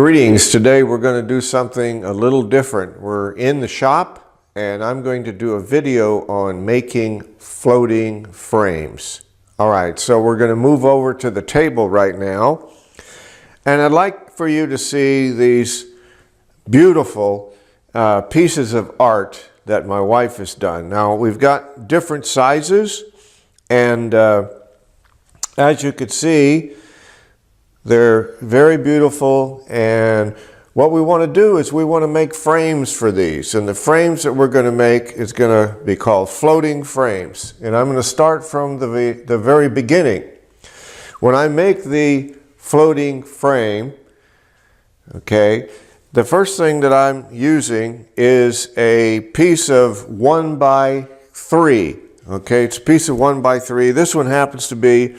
Greetings. Today we're going to do something a little different. We're in the shop and I'm going to do a video on making floating frames. Alright, so we're going to move over to the table right now, and I'd like for you to see these beautiful pieces of art that my wife has done. Now we've got different sizes, and as you can see, they're very beautiful, and what we want to do is we want to make frames for these, and the frames that we're going to make is going to be called floating frames. And I'm going to start from the very beginning. When I make the floating frame, okay, the first thing that I'm using is a piece of 1x3. Okay, it's a piece of 1x3. This one happens to be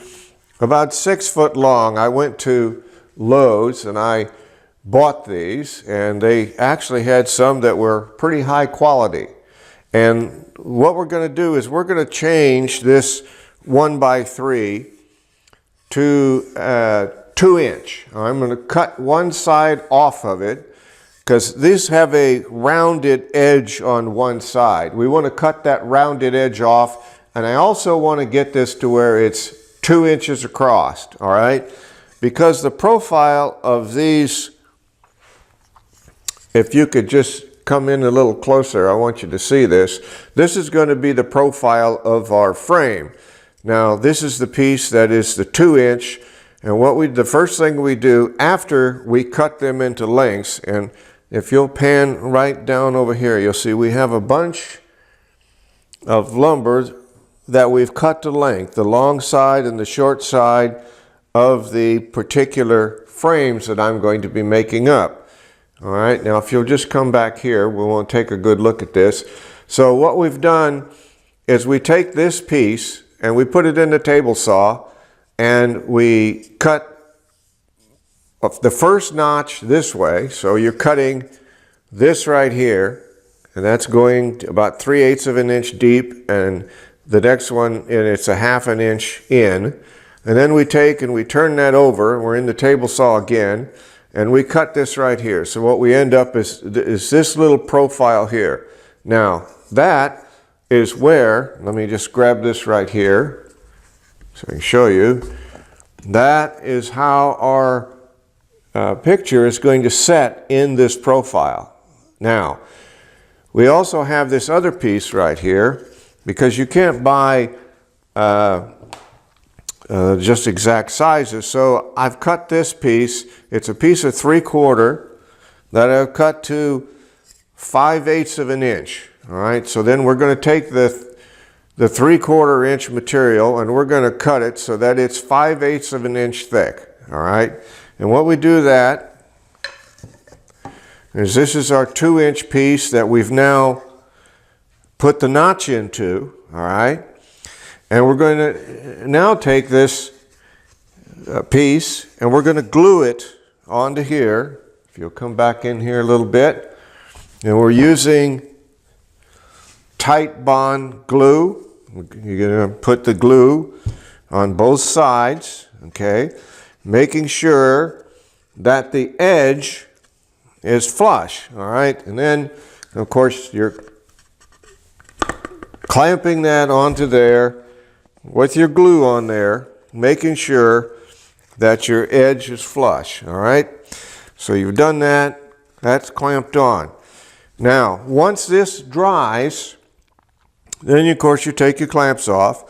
about 6 foot long. I went to Lowe's and I bought these, and they actually had some that were pretty high quality. And what we're going to do is we're going to change this 1x3 to 2 inch. I'm going to cut one side off of it because these have a rounded edge on one side. We want to cut that rounded edge off, and I also want to get this to where it's 2 inches across, all right? Because the profile of these, if you could just come in a little closer, I want you to see this. This is going to be the profile of our frame. Now, this is the piece that is the 2 inch, and the first thing we do after we cut them into lengths, and if you'll pan right down over here, you'll see we have a bunch of lumber that we've cut to length, the long side and the short side of the particular frames that I'm going to be making up. All right, now if you'll just come back here, we want to take a good look at this. So what we've done is we take this piece and we put it in the table saw, and we cut the first notch this way. So you're cutting this right here, and that's going to about 3/8 of an inch deep, and the next one, and it's a 1/2 inch in. And then we take and we turn that over, and we're in the table saw again, and we cut this right here. So what we end up is this little profile here. Now that is where, let me just grab this right here so I can show you. That is how our picture is going to set in this profile. Now, we also have this other piece right here, because you can't buy just exact sizes. So I've cut this piece. It's a piece of 3/4 that I've cut to 5/8 of an inch. All right, so then we're going to take the 3/4 inch material, and we're going to cut it so that it's 5/8 of an inch thick. All right, and what we do that is this is our 2 inch piece that we've now put the notch into, all right? And we're going to now take this piece and we're going to glue it onto here. If you'll come back in here a little bit. And we're using tight bond glue. You're going to put the glue on both sides, okay? Making sure that the edge is flush, all right? And then, of course, you're clamping that onto there with your glue on there, making sure that your edge is flush, all right? So you've done that, that's clamped on. Now, once this dries, then of course you take your clamps off,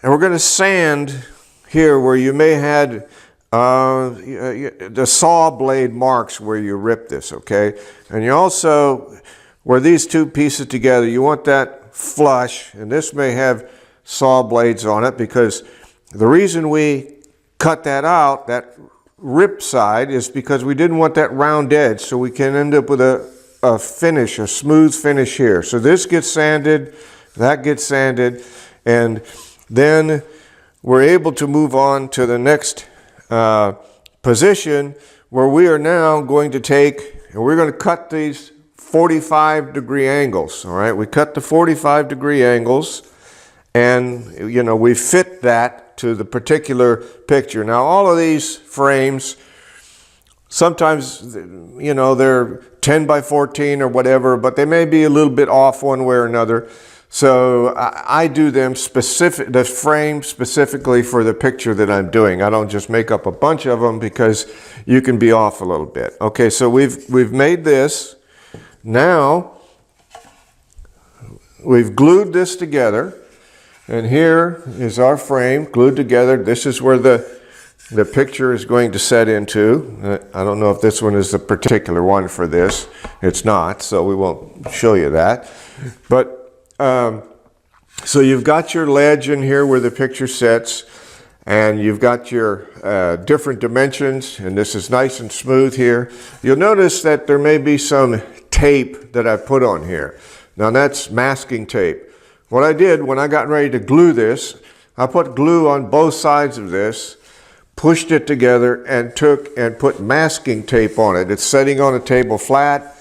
and we're going to sand here where you may had the saw blade marks where you rip this, okay? And you also, where these two pieces together, you want that flush, and this may have saw blades on it, because the reason we cut that out, that rip side, is because we didn't want that round edge, so we can end up with a finish, a smooth finish here. So this gets sanded, that gets sanded, and then we're able to move on to the next position, where we are now going to take, and we're going to cut these 45-degree angles, all right? We cut the 45-degree angles, and, you know, we fit that to the particular picture. Now, all of these frames Sometimes, you know, they're 10 by 14 or whatever, but they may be a little bit off one way or another. So I do them specific, the frame specifically for the picture that I'm doing. I don't just make up a bunch of them because you can be off a little bit. Okay, so we've made this. Now we've glued this together, and here is our frame glued together. This is where the picture is going to set into. I don't know if this one is the particular one for this. It's not, so we won't show you that. But so you've got your ledge in here where the picture sets, and you've got your different dimensions, and this is nice and smooth here. You'll notice that there may be some tape that I put on here. Now that's masking tape. What I did when I got ready to glue this, I put glue on both sides of this, pushed it together, and took and put masking tape on it. It's sitting on a table flat,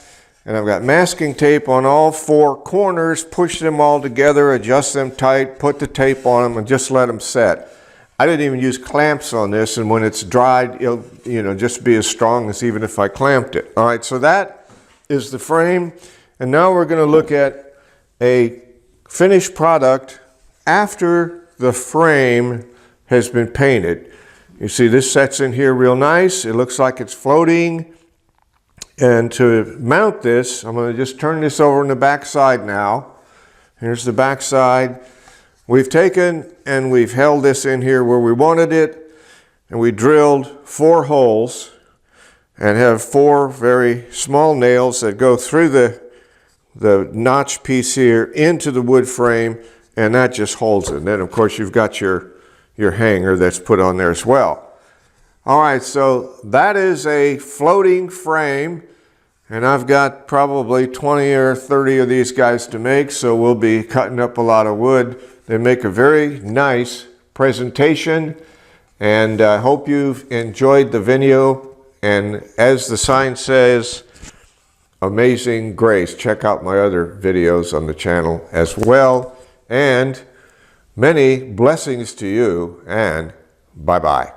and I've got masking tape on all four corners, push them all together, adjust them tight, put the tape on them, and just let them set. I didn't even use clamps on this, and when it's dried, it'll, you know, just be as strong as even if I clamped it. All right, so that is the frame, and now we're going to look at a finished product after the frame has been painted. You see this sets in here real nice. It looks like it's floating. And to mount this, I'm going to just turn this over on the back side now. Here's the back side. We've taken and we've held this in here where we wanted it, and we drilled 4 holes and have 4 very small nails that go through the notch piece here into the wood frame, and that just holds it. And then of course you've got your hanger that's put on there as well. All right, so that is a floating frame, and I've got probably 20 or 30 of these guys to make, so we'll be cutting up a lot of wood. They make a very nice presentation, and I hope you've enjoyed the video. And as the sign says, amazing grace. Check out my other videos on the channel as well, and many blessings to you, and bye-bye.